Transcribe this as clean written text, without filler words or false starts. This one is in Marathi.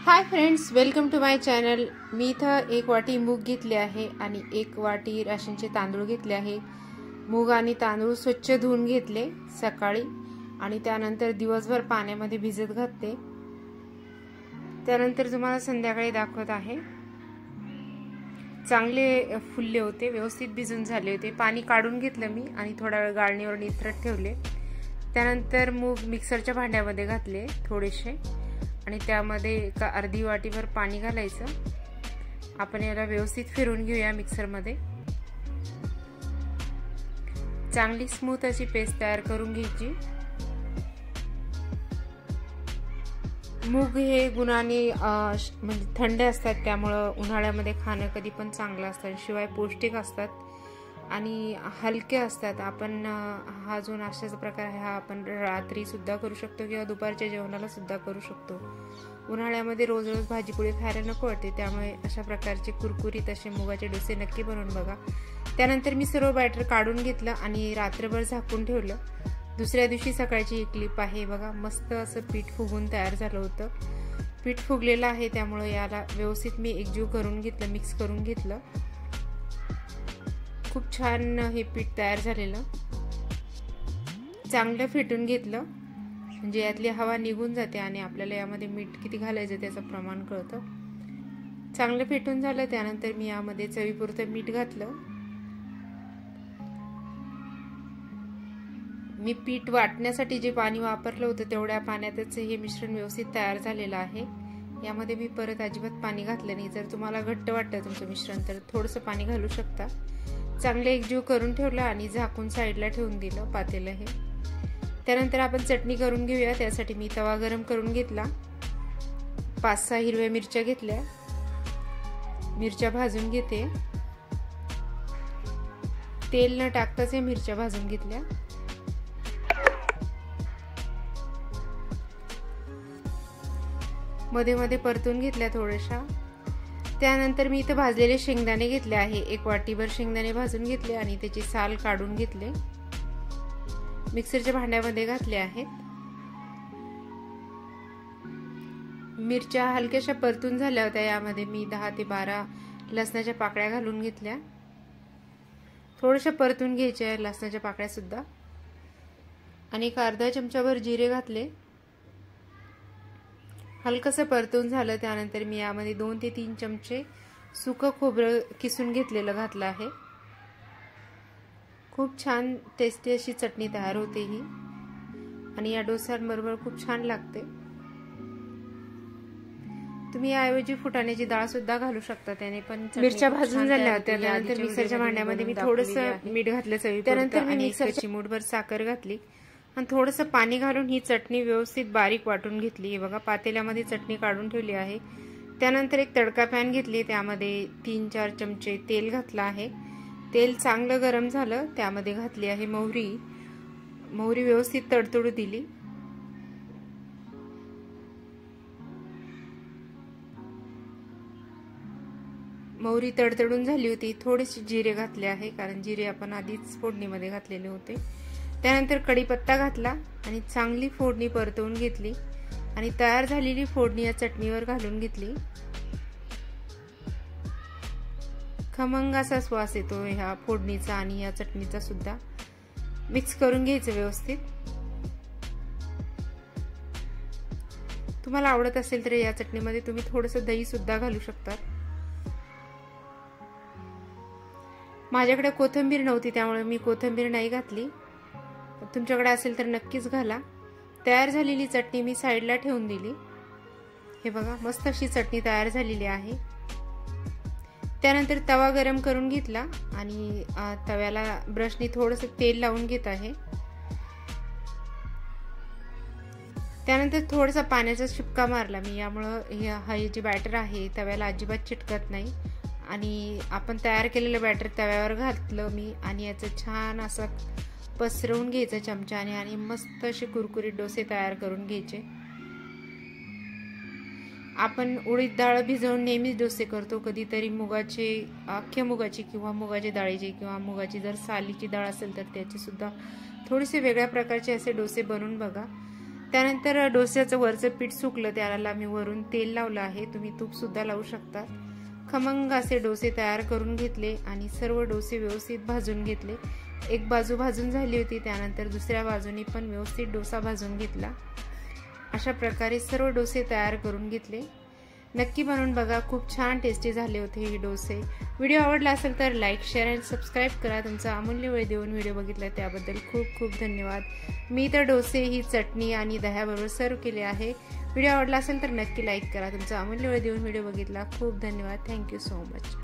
High friends, welcome to my channel. मी इथं एक वाटी मूग घेतले आहे आणि एक वाटी राशनचे तांदूळ घेतले आहे। मूग आणि तांदूळ स्वच्छ धुवून घेतले सकाळी आणि त्यानंतर दिवसभर पाण्यामध्ये भिजत घातले। त्यानंतर तुम्हाला संध्याकाळी दाखवत आहे। चांगले फुलले होते, व्यवस्थित भिजून झाले होते। पाणी काढून घेतलं मी आणि थोडा वेळ गाळणीवर निथरत ठेवले। त्यानंतर मूग मिक्सरच्या भांड्यामध्ये घातले थोडेसे आणि त्यामध्ये एक अर्धी वाटीभर पाणी घालायचं। आपण याला व्यवस्थित फिरवून घेऊया मिक्सरमध्ये। चांगली स्मूथ अशी पेस्ट तयार करून घ्यायची। मूग हे गुणाने म्हणजे थंड असतात, त्यामुळे उन्हाळ्यामध्ये खाणं कधी पण चांगलं असतं। शिवाय पौष्टिक असतात आणि हलके असतात। आपण हा जो नाश्त्याचा प्रकार आहे हा आपण रात्री सुद्धा करू शकतो किंवा दुपारच्या जेवणाला सुद्धा करू शकतो। उन्हाळ्यामध्ये रोज रोज भाजीपोळी खायला नको वाटते, त्यामुळे अशा प्रकारचे कुरकुरीत असे मुगाचे डोसे नक्की बनवून बघा। त्यानंतर मी सर्व बॅटर काढून घेतलं आणि रात्रभर झाकून ठेवलं। दुसऱ्या दिवशी सकाळची ही क्लिप आहे बघा। मस्त असं पीठ फुगून तयार झालं होतं। पीठ फुगलेलं आहे, त्यामुळे याला व्यवस्थित मी एकजीव करून घेतलं, मिक्स करून घेतलं। खूप छान हे पीठ तयार झालेलं। चांगलं फेटून घेतलं म्हणजे यातली हवा निघून जाते आणि आपल्याला यामध्ये मीठ किती घालायचं त्याचं प्रमाण कळतं। चांगलं फेटून झालं, त्यानंतर मी यामध्ये चवीपुरतं मीठ घातलं। मी पीठ वाटण्यासाठी जे पाणी वापरलं होतं तेवढ्या पाण्यातच हे मिश्रण व्यवस्थित तयार झालेलं आहे। यामध्ये मी परत अजिबात पाणी घातलं नाही। जर तुम्हाला घट्ट वाटतं तुमचं मिश्रण तर थोडंसं पाणी घालू शकता। चांगले एकजीव करून ठेवलं आणि झाकून साईडला ठेवून दिलं पातेलं हे। त्यानंतर आपण चटणी करून घेऊया। त्यासाठी मी तवा गरम करून घेतला। 5-6 हिरव्या मिरच्या घेतल्या। मिरच्या भाजून घेते। तेल न टाकताच हे मिरच्या भाजून घेतल्या। मध्ये मध्ये परतून घेतल्या थोड्याशा। त्यानंतर मी इथं भाजलेले शेंगदाणे घेतले आहे। 1 वाटीभर शेंगदाणे भाजून घेतले आणि त्याची साल काढून घेतले। मिक्सरच्या भांड्यामध्ये घातले आहेत। मिरच्या हलक्याशा परतून झाल्या होत्या। यामध्ये मी 10 ते 12 लसणाच्या पाकळ्या घालून घेतल्या। थोड्याशा परतून घ्यायच्या लसणाच्या पाकळ्या सुद्धा आणि एक अर्धा चमचाभर जिरे घातले। हलकसं परतून झालं, त्यानंतर मी यामध्ये 2 ते 3 चमचे सुकं खोबरं किसून घेतलेलं घातलं आहे। खूप छान टेस्टी अशी चटणी तयार होते ही आणि या डोस्यांबरोबर खूप छान लागते। तुम्ही याऐवजी फुटाण्याची डाळ सुद्धा घालू शकता, त्याने पण। मिरच्या भाजून झाल्या होत्या, त्यानंतर मिक्सरच्या भांड्यामध्ये मी थोडंसं मीठ घातलं चवीपुरतं। त्यानंतर मी मिक्सरची चिमूटभर साखर घातली आणि थोडंसं पाणी घालून ही चटणी व्यवस्थित बारीक वाटून घेतली। हे बघा, पातेल्यामध्ये चटणी काढून ठेवली आहे। त्यानंतर एक तडका पॅन घेतली, त्यामध्ये 3-4 चमचे तेल घातलं आहे। तेल चांगलं गरम झालं, त्यामध्ये घातली आहे मोहरी। मोहरी व्यवस्थित तडतडू दिली। मोहरी तडतडून झाली होती, थोडेसे जिरे घातले आहे, कारण जिरे आपण आधीच फोडणीमध्ये घातलेले होते। त्यानंतर कढीपत्ता घातला आणि चांगली फोडणी परतवून घेतली आणि तयार झालेली फोडणी या चटणीवर घालून घेतली। खमंग असा वास येतो ह्या फोडणीचा आणि या चटणीचा सुद्धा। मिक्स करून घ्यायचं व्यवस्थित। तुम्हाला आवडत असेल तर या चटणीमध्ये तुम्ही थोडंसं दही सुद्धा घालू शकता। माझ्याकडे कोथिंबीर नव्हती, त्यामुळे मी कोथिंबीर नाही घातली। तुमच्याकडे असेल तर नक्कीच घाला। तयार झालेली चटणी मी साईडला ठेवून दिली। हे बघा, मस्त अशी चटणी तयार झालेली आहे। त्यानंतर तवा गरम करून घेतला आणि तव्याला ब्रशनी थोडंसं तेल लावून घेत आहे। त्यानंतर थोडासा पाण्याचा शिपका मारला मी, यामुळे हे जे बॅटर आहे तव्याला अजिबात चिटकत नाही। आणि आपण तयार केलेलं बॅटर तव्यावर घातलं मी आणि याचं छान असं पसरवून घ्यायचं चमच्याने आणि मस्त असे कुरकुरीत डोसे तयार करून घ्यायचे। आपण उडीद डाळ भिजवून नेहमीच डोसे करतो, कधीतरी मुगाचे, अख्ख्या मुगाची किंवा मुगाच्या डाळीचे किंवा मुगाची जर सालीची डाळ असेल तर त्याचे सुद्धा थोडेसे वेगळ्या प्रकारचे असे डोसे बनवून बघा। त्यानंतर डोस्याचं वरचं पीठ सुकलं, त्याला मी वरून तेल लावलं आहे, तुम्ही तूप सुद्धा लावू शकता। खमंग असे डोसे तयार करून घेतले आणि सर्व डोसे व्यवस्थित भाजून घेतले। एक बाजू भाजून झाली होती, त्यानंतर दुसऱ्या बाजूने पण व्यवस्थित डोसा भाजून घेतला। अशा प्रकारे सर्व डोसे तयार करून घेतले। नक्की बनवून बघा, खूप छान टेस्टी झाले होते हे डोसे। व्हिडिओ आवडला असेल तर लाईक, शेअर आणि सबस्क्राईब करा। तुमचा अमूल्य वेळ देऊन व्हिडिओ बघितला त्याबद्दल खूप खूप धन्यवाद। मी तर डोसे ही चटणी आणि दह्याबरोबर सर्व केले आहे। व्हिडिओ आवडला असेल तर नक्की लाईक करा। तुमचा अमूल्य वेळ देऊन व्हिडिओ बघितला खूप धन्यवाद। Thank you so much.